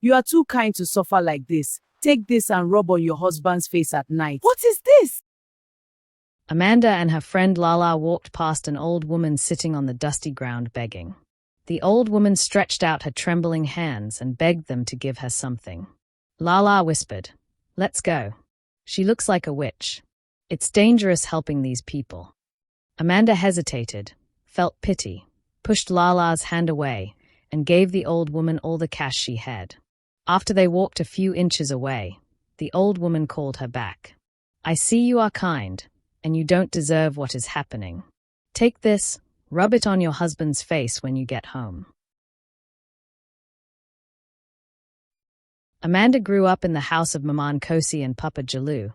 You are too kind to suffer like this. Take this and rub on your husband's face at night. What is this? Amanda and her friend Lala walked past an old woman sitting on the dusty ground begging. The old woman stretched out her trembling hands and begged them to give her something. Lala whispered, "Let's go. She looks like a witch. It's dangerous helping these people." Amanda hesitated, felt pity, pushed Lala's hand away, and gave the old woman all the cash she had. After they walked a few inches away, the old woman called her back. "I see you are kind, and you don't deserve what is happening. Take this, rub it on your husband's face when you get home." Amanda grew up in the house of Maman Kosi and Papa Jalou,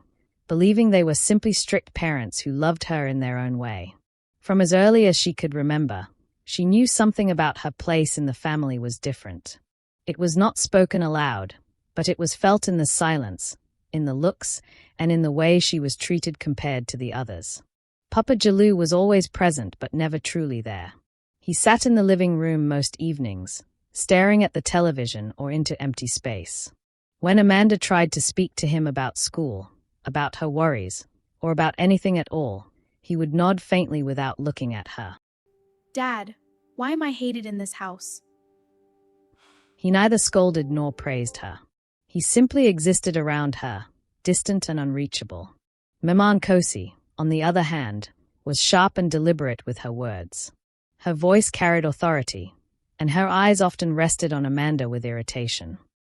believing they were simply strict parents who loved her in their own way. From as early as she could remember, she knew something about her place in the family was different. It was not spoken aloud, but it was felt in the silence, in the looks, and in the way she was treated compared to the others. Papa Jalou was always present but never truly there. He sat in the living room most evenings, staring at the television or into empty space. When Amanda tried to speak to him about school, about her worries, or about anything at all, he would nod faintly without looking at her. "Dad, why am I hated in this house?" He neither scolded nor praised her. He simply existed around her, distant and unreachable. Maman Kosi, on the other hand, was sharp and deliberate with her words. Her voice carried authority, and her eyes often rested on Amanda with irritation.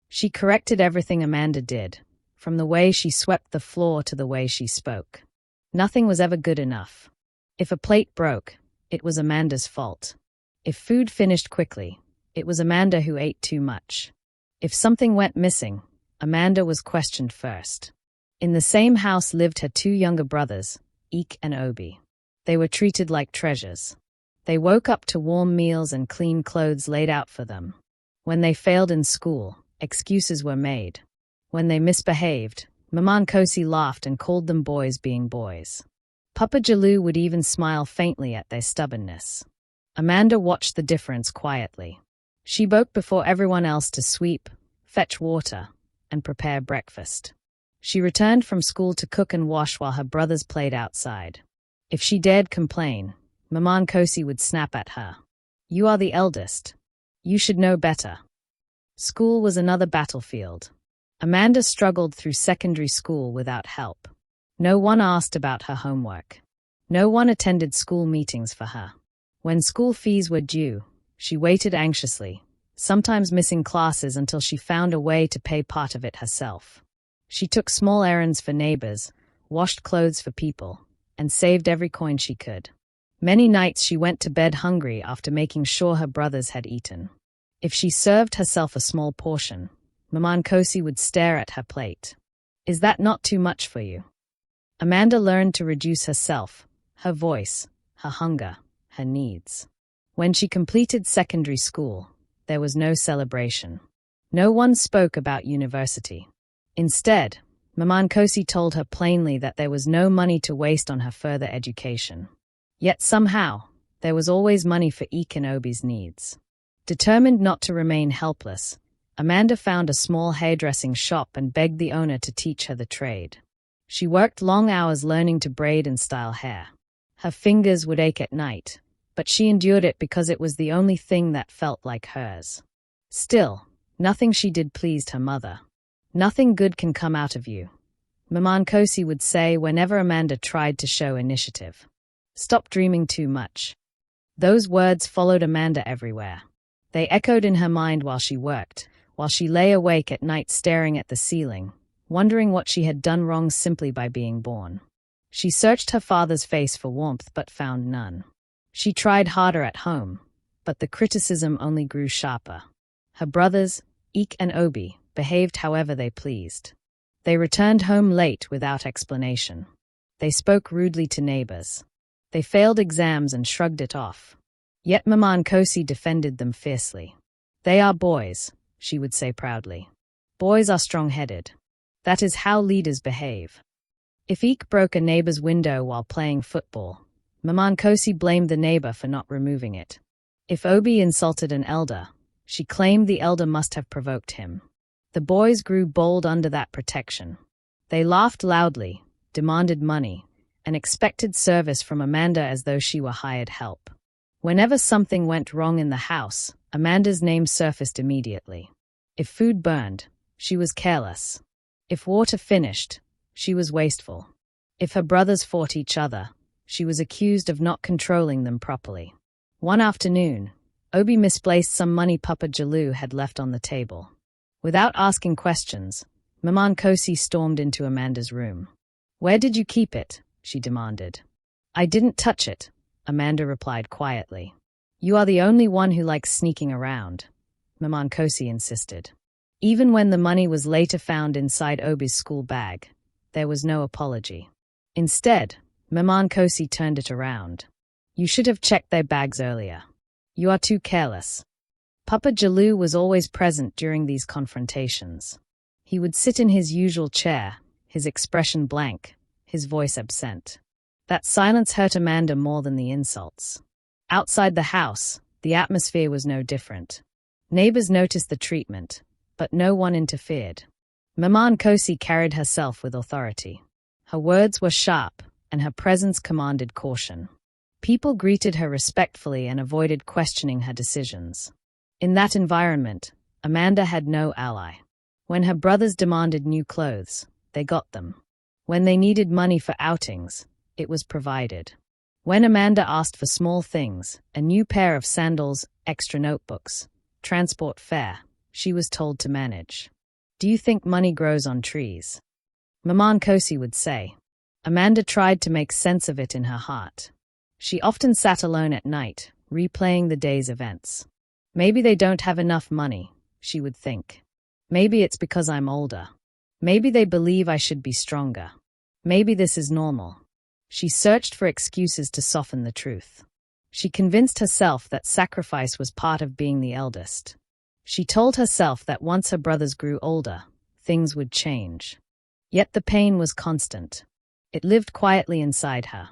She corrected everything Amanda did, from the way she swept the floor to the way she spoke. Nothing was ever good enough. If a plate broke, it was Amanda's fault. If food finished quickly, it was Amanda who ate too much. If something went missing, Amanda was questioned first. In the same house lived her two younger brothers, Eek and Obi. They were treated like treasures. They woke up to warm meals and clean clothes laid out for them. When they failed in school, excuses were made. When they misbehaved, Maman Kosi laughed and called them boys being boys. Papa Jalou would even smile faintly at their stubbornness. Amanda watched the difference quietly. She woke before everyone else to sweep, fetch water, and prepare breakfast. She returned from school to cook and wash while her brothers played outside. If she dared complain, Maman Kosi would snap at her. "You are the eldest. You should know better." School was another battlefield. Amanda struggled through secondary school without help. No one asked about her homework. No one attended school meetings for her. When school fees were due, she waited anxiously, sometimes missing classes until she found a way to pay part of it herself. She took small errands for neighbors, washed clothes for people, and saved every coin she could. Many nights she went to bed hungry after making sure her brothers had eaten. If she served herself a small portion, Maman Kosi would stare at her plate. "Is that not too much for you?" Amanda learned to reduce herself, her voice, her hunger, her needs. When she completed secondary school, there was no celebration. No one spoke about university. Instead, Maman Kosi told her plainly that there was no money to waste on her further education. Yet somehow, there was always money for Eek and Obi's needs. Determined not to remain helpless, Amanda found a small hairdressing shop and begged the owner to teach her the trade. She worked long hours learning to braid and style hair. Her fingers would ache at night, but she endured it because it was the only thing that felt like hers. Still, nothing she did pleased her mother. "Nothing good can come out of you," Maman Kosi would say whenever Amanda tried to show initiative. "Stop dreaming too much." Those words followed Amanda everywhere. They echoed in her mind while she worked, while she lay awake at night staring at the ceiling, wondering what she had done wrong simply by being born. She searched her father's face for warmth but found none. She tried harder at home, but the criticism only grew sharper. Her brothers, Eek and Obi, behaved however they pleased. They returned home late without explanation. They spoke rudely to neighbors. They failed exams and shrugged it off. Yet Maman Kosi defended them fiercely. "They are boys," she would say proudly. "Boys are strong-headed. That is how leaders behave." If Eek broke a neighbor's window while playing football, Maman Kosi blamed the neighbor for not removing it. If Obi insulted an elder, she claimed the elder must have provoked him. The boys grew bold under that protection. They laughed loudly, demanded money, and expected service from Amanda as though she were hired help. Whenever something went wrong in the house, Amanda's name surfaced immediately. If food burned, she was careless. If water finished, she was wasteful. If her brothers fought each other, she was accused of not controlling them properly. One afternoon, Obi misplaced some money Papa Jalou had left on the table. Without asking questions, Maman Kosi stormed into Amanda's room. "Where did you keep it?" she demanded. "I didn't touch it," Amanda replied quietly. "You are the only one who likes sneaking around," Maman Kosi insisted. Even when the money was later found inside Obi's school bag, there was no apology. Instead, Maman Kosi turned it around. "You should have checked their bags earlier. You are too careless." Papa Jalou was always present during these confrontations. He would sit in his usual chair, his expression blank, his voice absent. That silence hurt Amanda more than the insults. Outside the house, the atmosphere was no different. Neighbors noticed the treatment, but no one interfered. Maman Kosi carried herself with authority. Her words were sharp, and her presence commanded caution. People greeted her respectfully and avoided questioning her decisions. In that environment, Amanda had no ally. When her brothers demanded new clothes, they got them. When they needed money for outings, it was provided. When Amanda asked for small things, a new pair of sandals, extra notebooks, transport fare, she was told to manage. "Do you think money grows on trees?" Maman Kosi would say. Amanda tried to make sense of it in her heart. She often sat alone at night, replaying the day's events. Maybe they don't have enough money, she would think. Maybe it's because I'm older. Maybe they believe I should be stronger. Maybe this is normal. She searched for excuses to soften the truth. She convinced herself that sacrifice was part of being the eldest. She told herself that once her brothers grew older, things would change. Yet the pain was constant. It lived quietly inside her.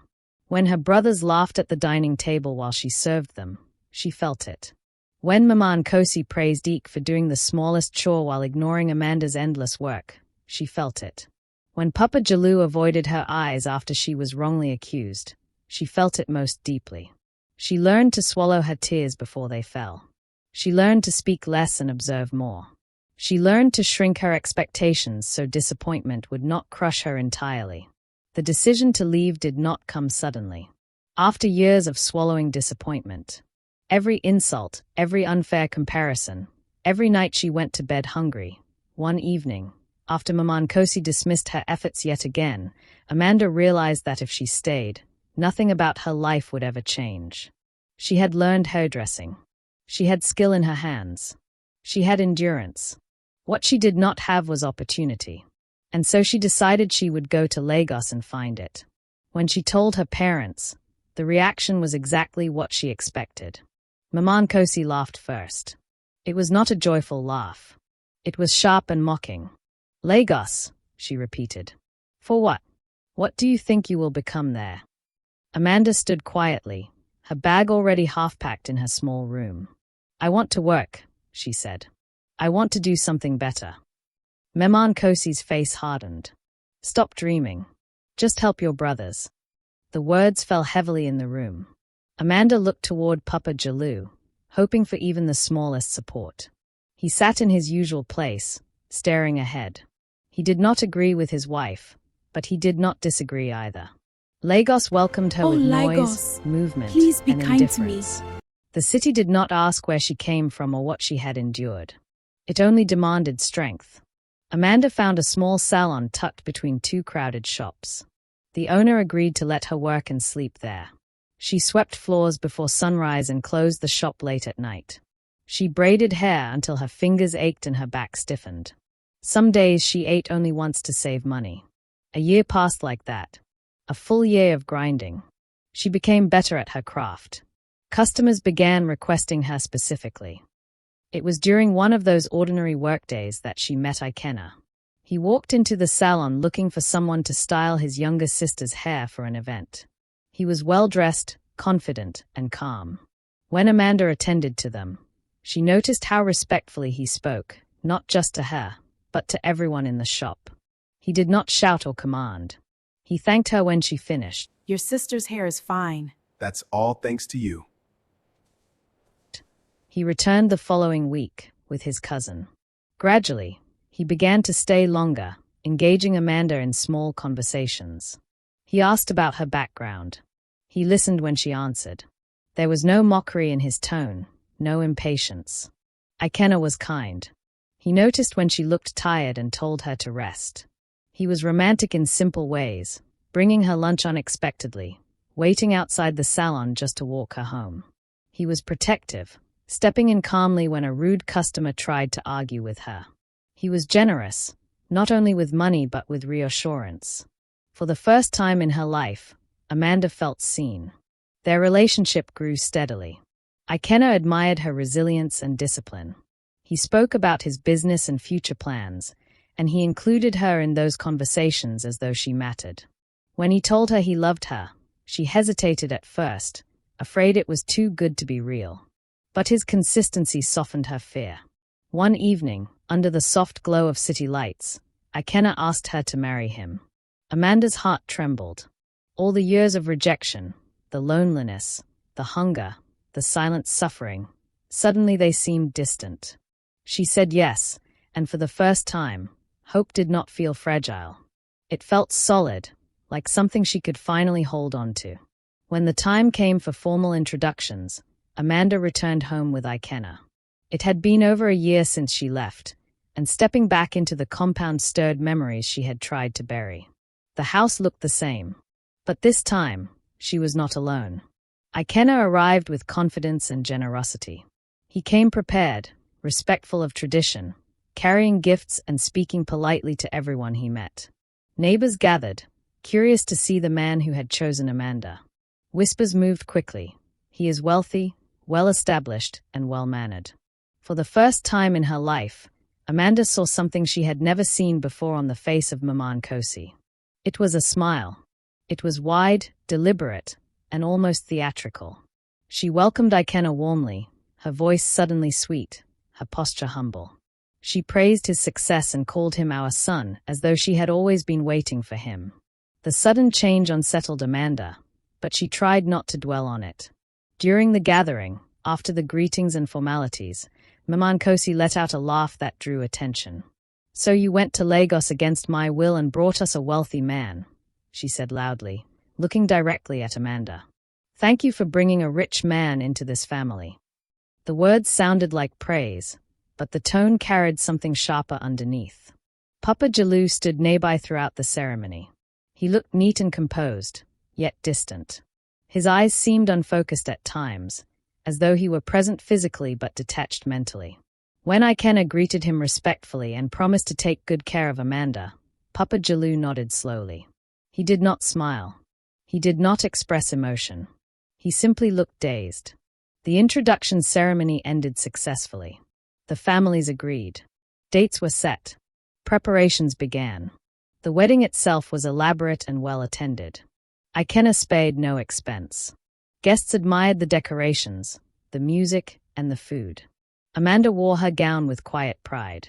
When her brothers laughed at the dining table while she served them, she felt it. When Maman Kosi praised Eek for doing the smallest chore while ignoring Amanda's endless work, she felt it. When Papa Jalou avoided her eyes after she was wrongly accused, she felt it most deeply. She learned to swallow her tears before they fell. She learned to speak less and observe more. She learned to shrink her expectations so disappointment would not crush her entirely. The decision to leave did not come suddenly. After years of swallowing disappointment, every insult, every unfair comparison, every night she went to bed hungry. One evening, after Maman Kosi dismissed her efforts yet again, Amanda realized that if she stayed, nothing about her life would ever change. She had learned hairdressing. She had skill in her hands. She had endurance. What she did not have was opportunity. And so she decided she would go to Lagos and find it. When she told her parents, the reaction was exactly what she expected. Maman Kosi laughed first. It was not a joyful laugh. It was sharp and mocking. "Lagos," she repeated. "For what? What do you think you will become there?" Amanda stood quietly, her bag already half-packed in her small room. "I want to work," she said. "I want to do something better." Maman Kosi's face hardened. "Stop dreaming. Just help your brothers." The words fell heavily in the room. Amanda looked toward Papa Jalou, hoping for even the smallest support. He sat in his usual place, staring ahead. He did not agree with his wife, but he did not disagree either. Lagos welcomed her with Lagos, noise, movement, please be and kind to me. indifference. The city did not ask where she came from or what she had endured. It only demanded strength. Amanda found a small salon tucked between two crowded shops. The owner agreed to let her work and sleep there. She swept floors before sunrise and closed the shop late at night. She braided hair until her fingers ached and her back stiffened. Some days she ate only once to save money. A year passed like that. A full year of grinding. She became better at her craft. Customers began requesting her specifically. It was during one of those ordinary workdays that she met Ikenna. He walked into the salon looking for someone to style his younger sister's hair for an event. He was well-dressed, confident, and calm. When Amanda attended to them, she noticed how respectfully he spoke, not just to her, but to everyone in the shop. He did not shout or command. He thanked her when she finished. Your sister's hair is fine. That's all thanks to you. He returned the following week with his cousin. Gradually, he began to stay longer, engaging Amanda in small conversations. He asked about her background. He listened when she answered. There was no mockery in his tone, no impatience. Ikenna was kind. He noticed when she looked tired and told her to rest. He was romantic in simple ways, bringing her lunch unexpectedly, waiting outside the salon just to walk her home. He was protective, stepping in calmly when a rude customer tried to argue with her. He was generous, not only with money but with reassurance. For the first time in her life, Amanda felt seen. Their relationship grew steadily. Ikenna admired her resilience and discipline. He spoke about his business and future plans, and he included her in those conversations as though she mattered. When he told her he loved her, she hesitated at first, afraid it was too good to be real. But his consistency softened her fear. One evening, under the soft glow of city lights, Ikenna asked her to marry him. Amanda's heart trembled. All the years of rejection, the loneliness, the hunger, the silent suffering, suddenly they seemed distant. She said yes, and for the first time, hope did not feel fragile. It felt solid, like something she could finally hold on to. When the time came for formal introductions, Amanda returned home with Ikenna. It had been over a year since she left, and stepping back into the compound stirred memories she had tried to bury. The house looked the same. But this time, she was not alone. Ikenna arrived with confidence and generosity. He came prepared, respectful of tradition, carrying gifts and speaking politely to everyone he met. Neighbors gathered, curious to see the man who had chosen Amanda. Whispers moved quickly. He is wealthy, well-established, and well-mannered. For the first time in her life, Amanda saw something she had never seen before on the face of Maman Kosi. It was a smile. It was wide, deliberate, and almost theatrical. She welcomed Ikenna warmly, her voice suddenly sweet, her posture humble. She praised his success and called him our son, as though she had always been waiting for him. The sudden change unsettled Amanda, but she tried not to dwell on it. During the gathering, after the greetings and formalities, Maman Kosi let out a laugh that drew attention. "So you went to Lagos against my will and brought us a wealthy man," she said loudly, looking directly at Amanda. "Thank you for bringing a rich man into this family." The words sounded like praise, but the tone carried something sharper underneath. Papa Jalou stood nearby throughout the ceremony. He looked neat and composed, yet distant. His eyes seemed unfocused at times, as though he were present physically but detached mentally. When Ikenna greeted him respectfully and promised to take good care of Amanda, Papa Jalou nodded slowly. He did not smile. He did not express emotion. He simply looked dazed. The introduction ceremony ended successfully. The families agreed. Dates were set. Preparations began. The wedding itself was elaborate and well-attended. Ikenna spared no expense. Guests admired the decorations, the music, and the food. Amanda wore her gown with quiet pride.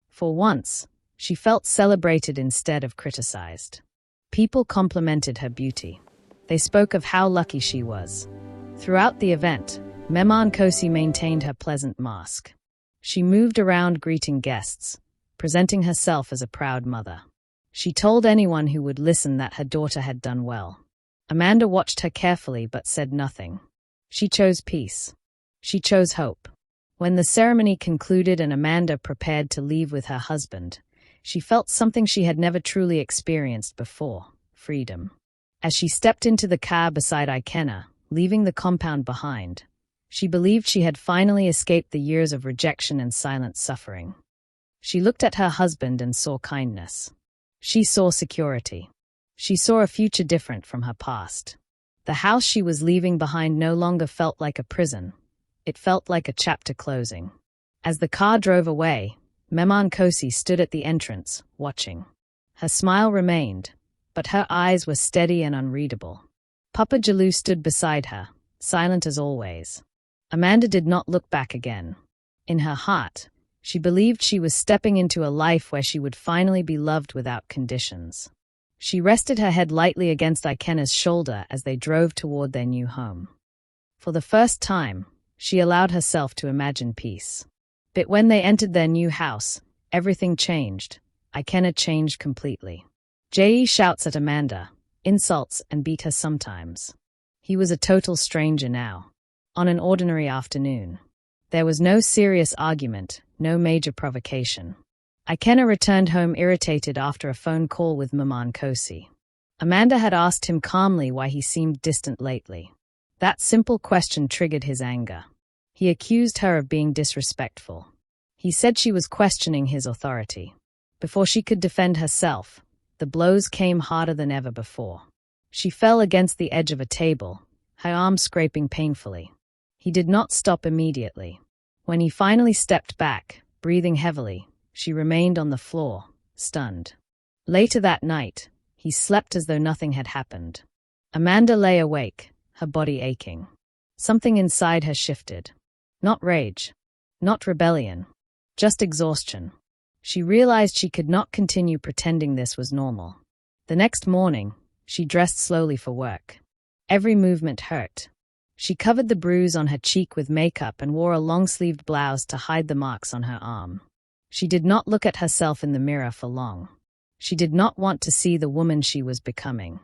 For once, she felt celebrated instead of criticized. People complimented her beauty. They spoke of how lucky she was. Throughout the event, Maman Kosi maintained her pleasant mask. She moved around greeting guests, presenting herself as a proud mother. She told anyone who would listen that her daughter had done well. Amanda watched her carefully but said nothing. She chose peace. She chose hope. When the ceremony concluded and Amanda prepared to leave with her husband, she felt something she had never truly experienced before: freedom. As she stepped into the car beside Ikenna, leaving the compound behind, she believed she had finally escaped the years of rejection and silent suffering. She looked at her husband and saw kindness. She saw security. She saw a future different from her past. The house she was leaving behind no longer felt like a prison. It felt like a chapter closing. As the car drove away, Maman Kosi stood at the entrance, watching. Her smile remained, but her eyes were steady and unreadable. Papa Jalou stood beside her, silent as always. Amanda did not look back again. In her heart, She believed she was stepping into a life where she would finally be loved without conditions. She rested her head lightly against Ikena's shoulder as they drove toward their new home. For the first time, she allowed herself to imagine peace. But when they entered their new house, everything changed. Ikena changed completely. Jai shouts at Amanda, insults and beat her sometimes. He was a total stranger now. On an ordinary afternoon. There was no serious argument, no major provocation. Ikena returned home irritated after a phone call with Maman Kosi. Amanda had asked him calmly why he seemed distant lately. That simple question triggered his anger. He accused her of being disrespectful. He said she was questioning his authority. Before she could defend herself, the blows came harder than ever before. She fell against the edge of a table, her arm scraping painfully. He did not stop immediately. When he finally stepped back, breathing heavily, she remained on the floor, stunned. Later that night, he slept as though nothing had happened. Amanda lay awake, her body aching. Something inside her shifted. Not rage, not rebellion, just exhaustion. She realized she could not continue pretending this was normal. The next morning, she dressed slowly for work. Every movement hurt. She covered the bruise on her cheek with makeup and wore a long-sleeved blouse to hide the marks on her arm. She did not look at herself in the mirror for long. She did not want to see the woman she was becoming.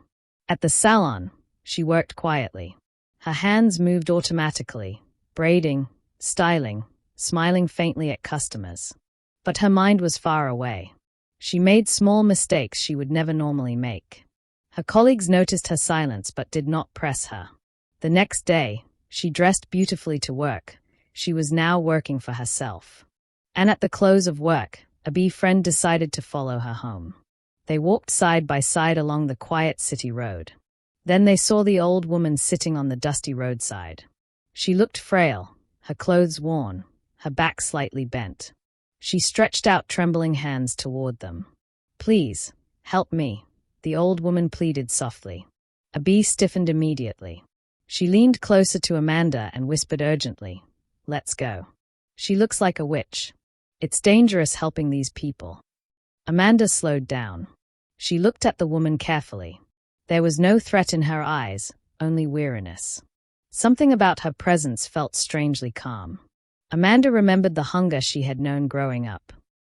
At the salon, she worked quietly. Her hands moved automatically, braiding, styling, smiling faintly at customers. But her mind was far away. She made small mistakes she would never normally make. Her colleagues noticed her silence but did not press her. The next day, she dressed beautifully to work. She was now working for herself. And at the close of work, a bee friend decided to follow her home. They walked side by side along the quiet city road. Then they saw the old woman sitting on the dusty roadside. She looked frail, her clothes worn, her back slightly bent. She stretched out trembling hands toward them. "Please, help me," the old woman pleaded softly. A bee stiffened immediately. She leaned closer to Amanda and whispered urgently, "Let's go. She looks like a witch. It's dangerous helping these people." Amanda slowed down. She looked at the woman carefully. There was no threat in her eyes, only weariness. Something about her presence felt strangely calm. Amanda remembered the hunger she had known growing up.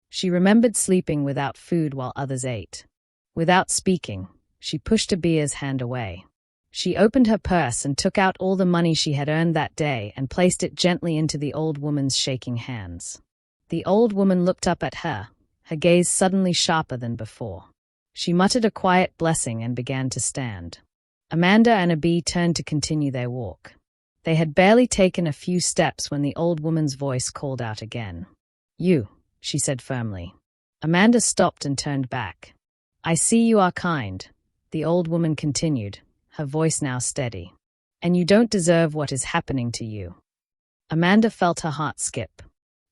She remembered sleeping without food while others ate. Without speaking, she pushed Abia's hand away. She opened her purse and took out all the money she had earned that day and placed it gently into the old woman's shaking hands. The old woman looked up at her, her gaze suddenly sharper than before. She muttered a quiet blessing and began to stand. Amanda and Abi turned to continue their walk. They had barely taken a few steps when the old woman's voice called out again. "You," she said firmly. Amanda stopped and turned back. "I see you are kind," the old woman continued, her voice now steady. "And you don't deserve what is happening to you." Amanda felt her heart skip.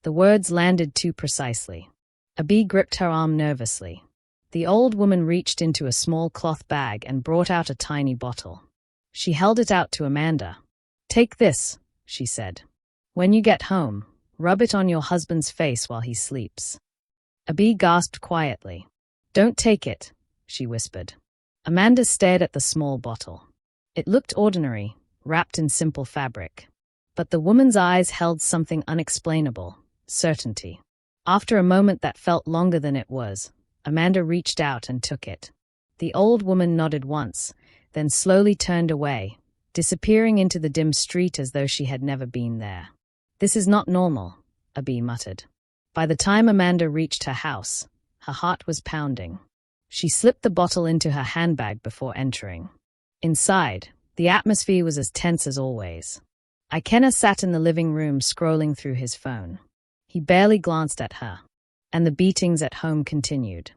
The words landed too precisely. Abi gripped her arm nervously. The old woman reached into a small cloth bag and brought out a tiny bottle. She held it out to Amanda. "Take this," she said. "When you get home, rub it on your husband's face while he sleeps." Abi gasped quietly. "Don't take it," she whispered. Amanda stared at the small bottle. It looked ordinary, wrapped in simple fabric. But the woman's eyes held something unexplainable, certainty. After a moment that felt longer than it was, Amanda reached out and took it. The old woman nodded once, then slowly turned away, disappearing into the dim street as though she had never been there. "This is not normal," Abi muttered. By the time Amanda reached her house, her heart was pounding. She slipped the bottle into her handbag before entering. Inside, the atmosphere was as tense as always. Ikena sat in the living room scrolling through his phone. He barely glanced at her, and the beatings at home continued.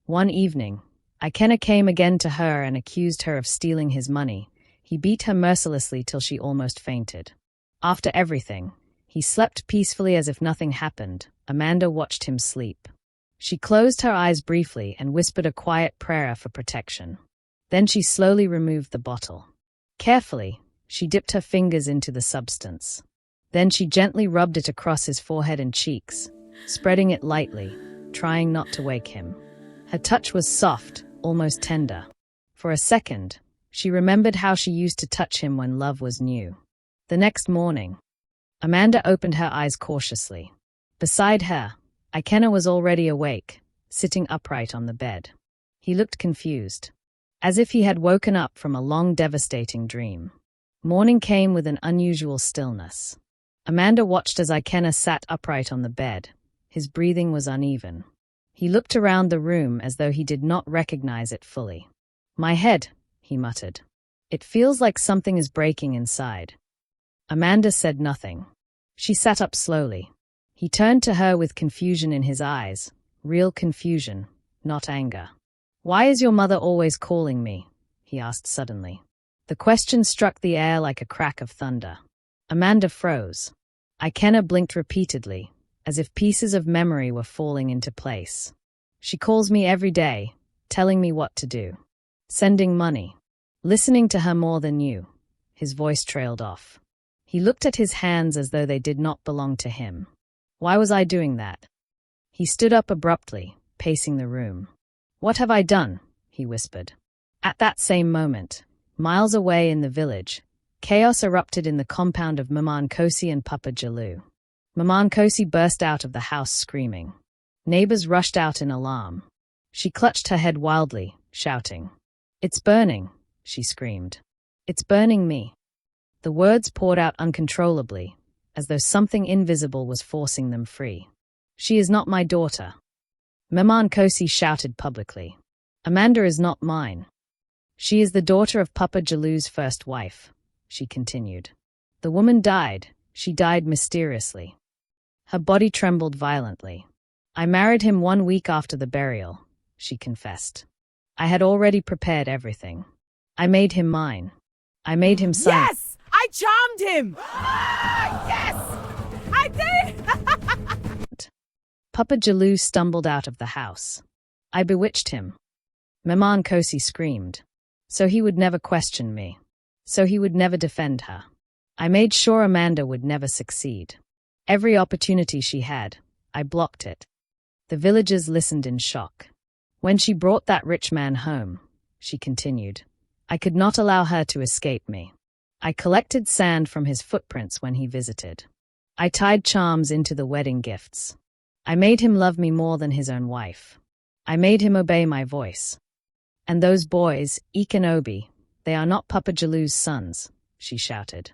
One evening, Ikena came again to her and accused her of stealing his money. He beat her mercilessly till she almost fainted. After everything, he slept peacefully as if nothing happened. Amanda watched him sleep. She closed her eyes briefly and whispered a quiet prayer for protection. Then she slowly removed the bottle. Carefully, she dipped her fingers into the substance. Then she gently rubbed it across his forehead and cheeks. spreading it lightly, trying not to wake him. Her touch was soft, almost tender. For a second, she remembered how she used to touch him when love was new. The next morning, Amanda opened her eyes cautiously. Beside her, Ikenna was already awake, sitting upright on the bed. He looked confused, as if he had woken up from a long, devastating dream. Morning came with an unusual stillness. Amanda watched as Ikenna sat upright on the bed. His breathing was uneven. He looked around the room as though he did not recognize it fully. "My head," he muttered. "It feels like something is breaking inside." Amanda said nothing. She sat up slowly. He turned to her with confusion in his eyes, real confusion, not anger. "Why is your mother always calling me?" he asked suddenly. The question struck the air like a crack of thunder. Amanda froze. Ikenna blinked repeatedly, as if pieces of memory were falling into place. "She calls me every day, telling me what to do. Sending money. Listening to her more than you." His voice trailed off. He looked at his hands as though they did not belong to him. "Why was I doing that?" He stood up abruptly, pacing the room. "What have I done?" he whispered. At that same moment, miles away in the village, chaos erupted in the compound of Maman Kosi and Papa Jalou. Maman Kosi burst out of the house screaming. Neighbors rushed out in alarm. She clutched her head wildly, shouting. "It's burning," she screamed. "It's burning me." The words poured out uncontrollably, as though something invisible was forcing them free. "She is not my daughter." Maman Kosi shouted publicly. "Amanda is not mine. She is the daughter of Papa Jalou's first wife," she continued. "The woman died. She died mysteriously. Her body trembled violently. I married him 1 week after the burial," she confessed. "I had already prepared everything. I made him mine. I made him son." Yes! I charmed him! Yes! I did! Papa Jalou stumbled out of the house. "I bewitched him." Maman Kosi screamed. "So he would never question me. So he would never defend her. I made sure Amanda would never succeed. Every opportunity she had, I blocked it." The villagers listened in shock. "When she brought that rich man home," she continued, "I could not allow her to escape me. I collected sand from his footprints when he visited. I tied charms into the wedding gifts. I made him love me more than his own wife. I made him obey my voice. And those boys, Eek and Obi, they are not Papa Jalou's sons," she shouted.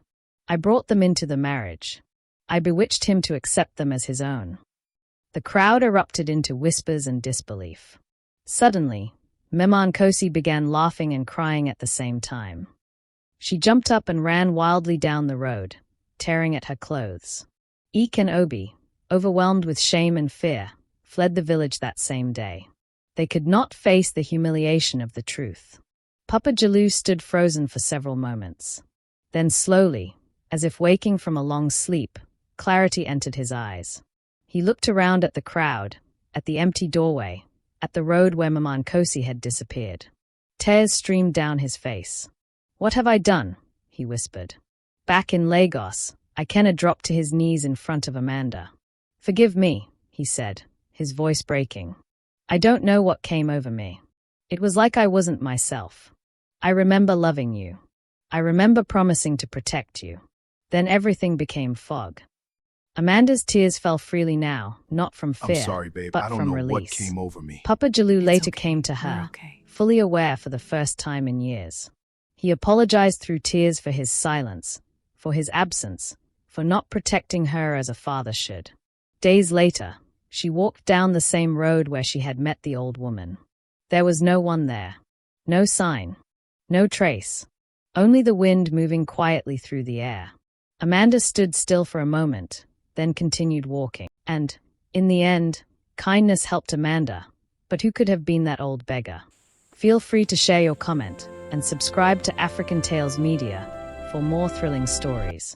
"I brought them into the marriage. I bewitched him to accept them as his own." The crowd erupted into whispers and disbelief. Suddenly, Maman Kosi began laughing and crying at the same time. She jumped up and ran wildly down the road, tearing at her clothes. Eek and Obi, overwhelmed with shame and fear, fled the village that same day. They could not face the humiliation of the truth. Papa Jalou stood frozen for several moments. Then slowly, as if waking from a long sleep, clarity entered his eyes. He looked around at the crowd, at the empty doorway, at the road where Maman Kosi had disappeared. Tears streamed down his face. "What have I done?" he whispered. Back in Lagos, Ikenna dropped to his knees in front of Amanda. "Forgive me," he said, his voice breaking. "I don't know what came over me. It was like I wasn't myself. I remember loving you. I remember promising to protect you. Then everything became fog." Amanda's tears fell freely now, not from fear, I'm sorry, babe. but I don't from know what release. came over me. Papa Jalou later okay. came to We're her, okay. fully aware for the first time in years. He apologized through tears for his silence, for his absence, for not protecting her as a father should. Days later, she walked down the same road where she had met the old woman. There was no one there. No sign. No trace. Only the wind moving quietly through the air. Amanda stood still for a moment, then continued walking. And, in the end, kindness helped Amanda. But who could have been that old beggar? Feel free to share your comment and subscribe to African Tales Media for more thrilling stories.